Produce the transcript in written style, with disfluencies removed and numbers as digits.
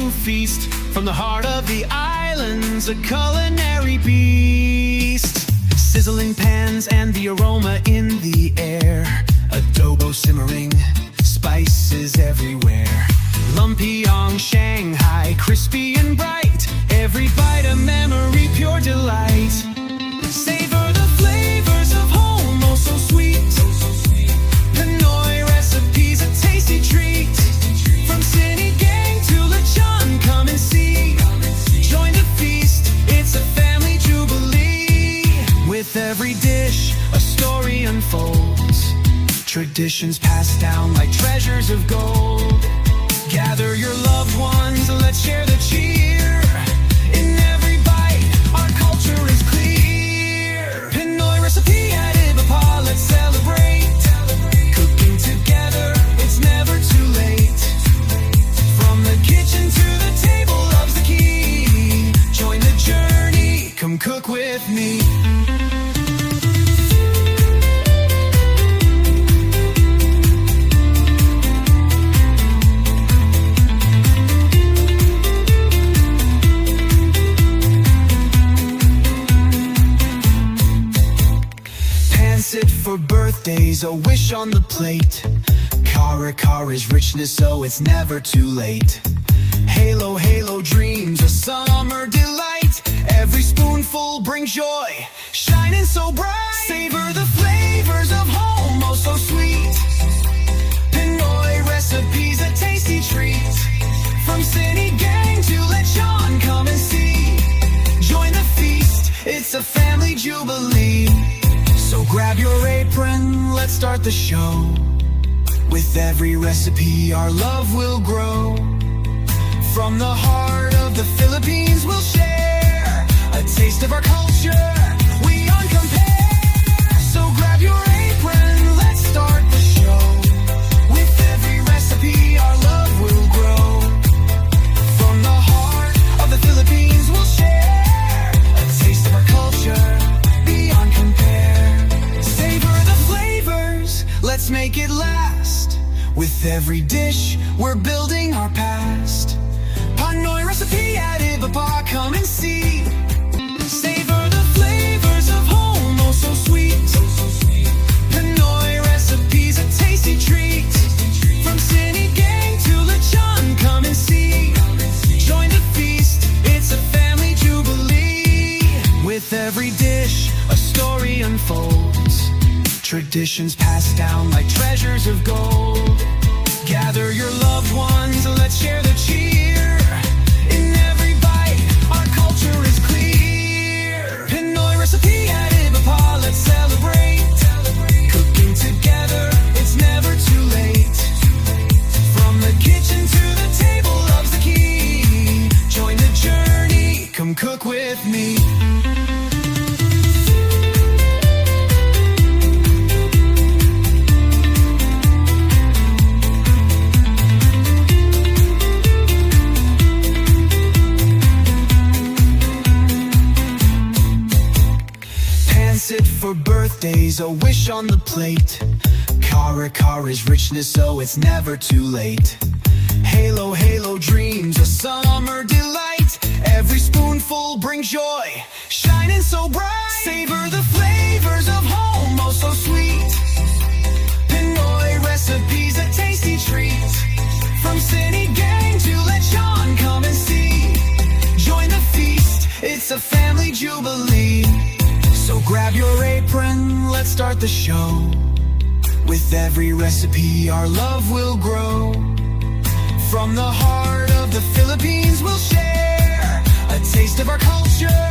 to feast. From the heart of the islands, a culinary beast. Sizzling pans and the aroma in the air. Adobo simmering, spices everywhere. Lumpyong, Shanghai, crispy and bright. Every bite a memory, pure delight. Savor the flavors of home, oh so sweet. Pinoy recipes, a tasty treat. From Cine Gang to Lechon, come and see. Join the feast, it's a family jubilee. With every dish, a story unfolds. Traditions passed down like treasures of gold. Gather your loved ones, let's share the cheer. In every bite, our culture is clear. Pinoy recipe at Ibapa, let's celebrate. Cooking together, it's never too late. From the kitchen to the table, love's the key. Join the journey, come cook with me. Sit for birthdays, a wish on the plate. Kara Kara's richness, so it's never too late. Halo, halo dreams, a summer delight. Every spoonful brings joy, shining so bright. Savor the flavors of home, oh so sweet. Pinoy recipes, a tasty treat. From Cine Gang to Lechon, come and see. Join the feast, it's a family jubilee. So grab your apron, let's start the show. With every recipe, our love will grow. From the heart of the Philippines, we'll share a taste of our culture, we uncompare. So grab your apron, let's start the show. With every recipe, our love will grow. From the heart of the Philippines, we'll share a taste of our culture, beyond compare. Savor the flavors, let's make it last. With every dish, we're building our past. Pinoy recipe at Ibaba, come and see. Savor the flavors of home, oh so sweet. Pinoy recipes, a tasty treat. From Cine Gang to Lechon, come and see. Join the feast, it's a family jubilee. With every dish, a story unfolds. Traditions passed down like treasures of gold. Gather your loved ones, let's share the cheer. In every bite, our culture is clear. Pinoy recipe at Ibapa, let's celebrate. Cooking together, it's never too late. From the kitchen to the table, love's the key. Join the journey, come cook with me. Sit for birthdays, a wish on the plate. Kara Kara's richness, so it's never too late. Halo, halo dreams, a summer delight. Every spoonful brings joy, shining so bright. Savor the flavors of home, oh so sweet. Pinoy recipes, a tasty treat. From Cine Gang to Lechon, come and see. Join the feast, it's a family jubilee. So grab your apron, let's start the show. With every recipe, our love will grow. From the heart of the Philippines, we'll share a taste of our culture,